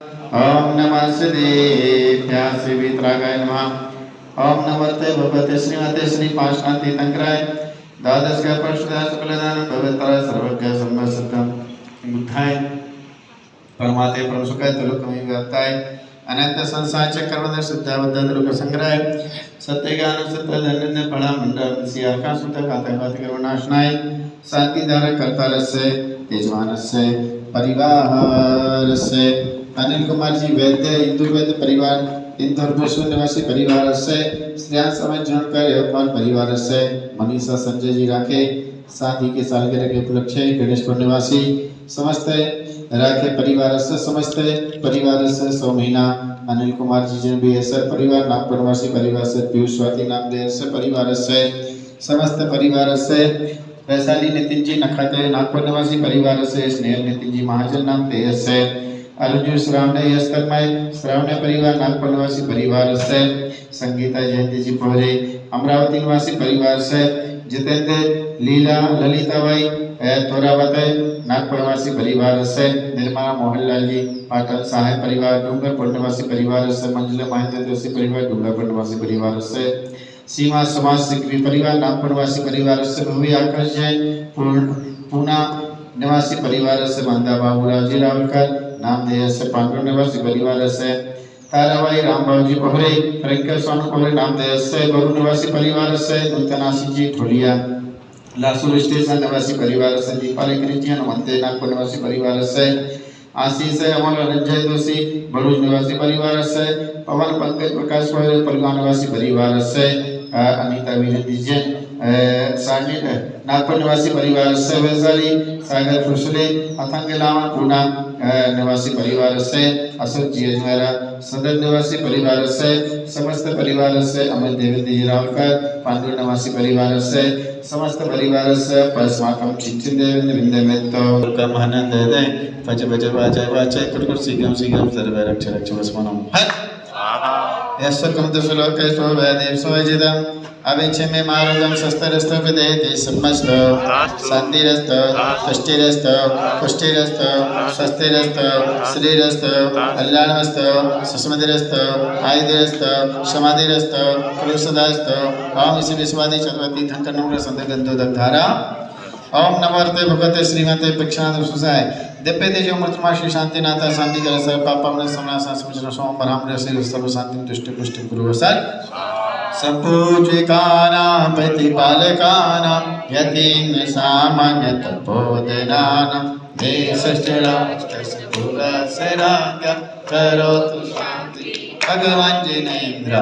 ओम नमः श्रीभ्यां श्रीवितरागाय नमः। ओम नमस्ते भगवते श्रीमते श्री पाशांति तंत्राय द्वादश का परशुदा शुक्लदान पवित्र सर्वज्ञ संवत्सरम बुद्धाय परमात्मे परम सुखाय तुलकमय व्याप्ताय अनंत संसार चक्रवद शुद्धावद्ध तुलक संग्रह सत्य ज्ञान सत्य धन्य बड़ा मंडल सी आकाश सुत खाता बात करुणाशनाय शांति धारक करता रस्य तेजवान से परिवार से अनिल कुमार जी वैद्य इंदुर वैद्य परिवार इंदौर विश्व निवासी परिवार से श्रेया समाज जानकर यवतमाल परिवार से मनीषा संजय जी राखे शादी के सालगिरह के उपलक्ष्य गणेशपुर निवासी समस्त राखे परिवार से समस्त परिवार से 100 महीना अनिल कुमार जी जन भी ऐसा परिवार नागपुर निवासी परिवार से पीयूष स्वाति नामदेव से परिवार से समस्त परिवार से वैशाली नितिन जी नखते नागपुर निवासी परिवार से स्नेहल नितिन जी महाजन नामदेव से अर्जुन श्रावणे यस्तमय श्रावणे परिवार नागपुर निवासी परिवार से संगीता जयंती जी पोहरे अमरावती निवासी परिवार से जितेंद्र लीला ललिताबाई तोरावत नागपुर निवासी परिवार से निर्मला मोहनलाल जी पाटन साहेब परिवार डूंगरपुर निवासी परिवार से मंजुला महेंद्र जोशी परिवार डूंगरपुर निवासी परिवार से सीमा सुभाष सिकरी परिवार नागपुर निवासी परिवार से भव्य आकाश जैन पूना निवासी परिवार से मंदा बाबूराव जी रावलकर नामदेव से पांडव निवासी परिवार से ताराबाई रामबाबू जी पोहरे फ्रैंकल सोनू पोहरे नामदेव से बरु निवासी परिवार से नूतनासी जी ठोलिया लासुर स्टेशन निवासी परिवार से दीपाली क्रिश्चियन मंते नागपुर निवासी परिवार से आशीष अमल रंजय जोशी भरूच निवासी परिवार से पवन पंकज प्रकाश पोहरे परिवार निवासी परिवार से अनीता वीरेंद्र जैन नागपुर निवासी परिवार से वैशाली सागर फुसले अथंग लावा पूना निवासी परिवार से अशोक जी अजमेरा सदर निवासी परिवार से समस्त परिवार से अमित देवेंद्र जी रावलकर पांडुर निवासी परिवार से समस्त परिवार से पस्माकम चिंचिन देवेंद्र विंदे में तो कर्म आनंद दे पच पच वाचा वाचा कुटकुट सीगम सीगम सर्व रक्ष रक्ष वस्मनम यस्कम दशलोके सो वैदेव सोजिदम अविच्छे में मारुगम शस्त्रस्तु विदेति सम्मस्तो शांतिरस्तो तुष्टिरस्तो पुष्टिरस्तो स्वस्तिरस्तो श्रीरस्तो कल्याणमस्तो सुस्मतिरस्तो आयुधिरस्तो समाधिरस्तो कृषदास्तो ओम इसी विश्वादि चतुर्थी धंकनम्र संधगंधो दग्धारा ओम नमोर्ते भगवते श्रीमते प्रेक्षणाद सुसाय दिव्य तेजो मूर्तिमा श्री शांतिनाथ शांति कर सर्व पापम समना संसमचन सोम बरामरे श्री सर्व शांति तुष्टि पुष्टि गुरु वसल संपूजिकाना प्रतिपालकाना यतीन्द्र सामान्य तपोधनाना देशश्रेष्ठ करोतु शांति भगवान जिनेन्द्र